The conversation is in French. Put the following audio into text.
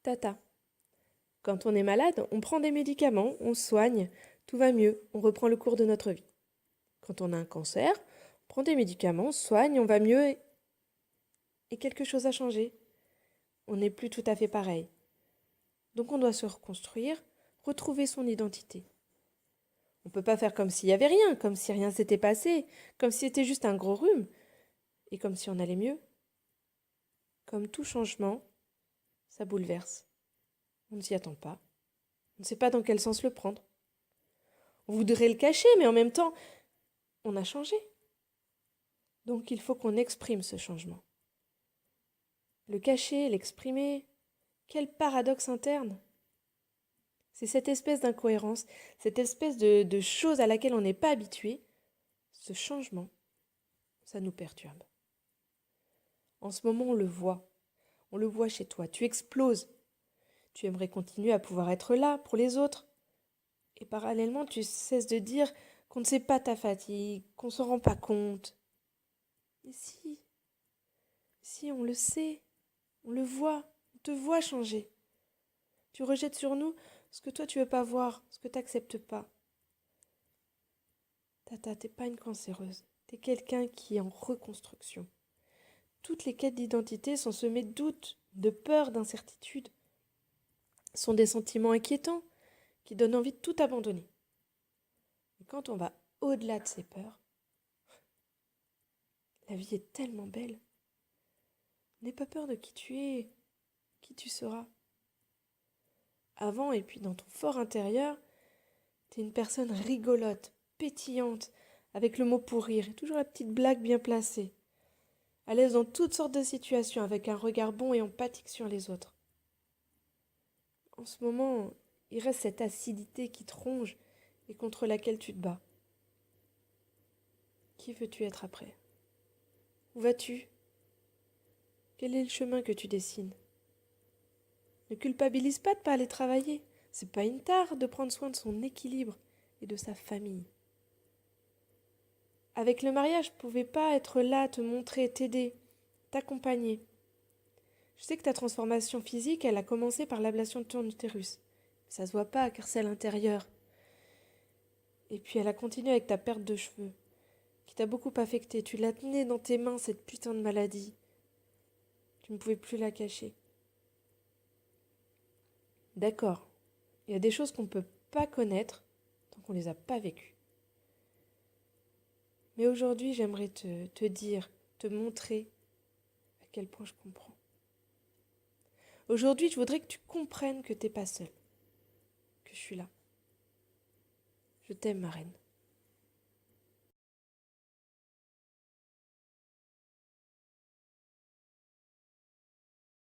Tata. Quand on est malade, on prend des médicaments, on se soigne, tout va mieux, on reprend le cours de notre vie. Quand on a un cancer, on prend des médicaments, on se soigne, on va mieux et quelque chose a changé. On n'est plus tout à fait pareil. Donc on doit se reconstruire, retrouver son identité. On ne peut pas faire comme s'il n'y avait rien, comme si rien s'était passé, comme si c'était juste un gros rhume, et comme si on allait mieux. Comme tout changement, ça bouleverse. On ne s'y attend pas. On ne sait pas dans quel sens le prendre. On voudrait le cacher, mais en même temps, on a changé. Donc il faut qu'on exprime ce changement. Le cacher, l'exprimer, quel paradoxe interne. C'est cette espèce d'incohérence, cette espèce de chose à laquelle on n'est pas habitué. Ce changement, ça nous perturbe. En ce moment, on le voit. On le voit chez toi. Tu exploses. Tu aimerais continuer à pouvoir être là pour les autres. Et parallèlement, tu cesses de dire qu'on ne sait pas ta fatigue, qu'on ne s'en rend pas compte. Mais si, on le sait, on le voit, on te voit changer. Tu rejettes sur nous ce que toi tu veux pas voir, ce que tu n'acceptes pas. Tata, t'es pas une cancéreuse, t'es quelqu'un qui est en reconstruction. Toutes les quêtes d'identité sont semées de doutes, de peur, d'incertitude. Sont des sentiments inquiétants qui donnent envie de tout abandonner. Et quand on va au-delà de ces peurs, la vie est tellement belle. N'aie pas peur de qui tu es, qui tu seras. Avant et puis dans ton fort intérieur, t'es une personne rigolote, pétillante, avec le mot pour rire et toujours la petite blague bien placée. À l'aise dans toutes sortes de situations, avec un regard bon et empathique sur les autres. En ce moment, il reste cette acidité qui te ronge et contre laquelle tu te bats. Qui veux-tu être après? Où vas-tu? Quel est le chemin que tu dessines? Ne culpabilise pas de ne pas aller travailler. C'est pas une tare de prendre soin de son équilibre et de sa famille. Avec le mariage, je ne pouvais pas être là, te montrer, t'aider, t'accompagner. Je sais que ta transformation physique, elle a commencé par l'ablation de ton utérus. Ça se voit pas car c'est à l'intérieur. Et puis elle a continué avec ta perte de cheveux, qui t'a beaucoup affecté. Tu la tenais dans tes mains, cette putain de maladie. Tu ne pouvais plus la cacher. D'accord, il y a des choses qu'on ne peut pas connaître tant qu'on ne les a pas vécues. Mais aujourd'hui, j'aimerais te dire, te montrer à quel point je comprends. Aujourd'hui, je voudrais que tu comprennes que t'es pas seule, que je suis là. Je t'aime, ma reine.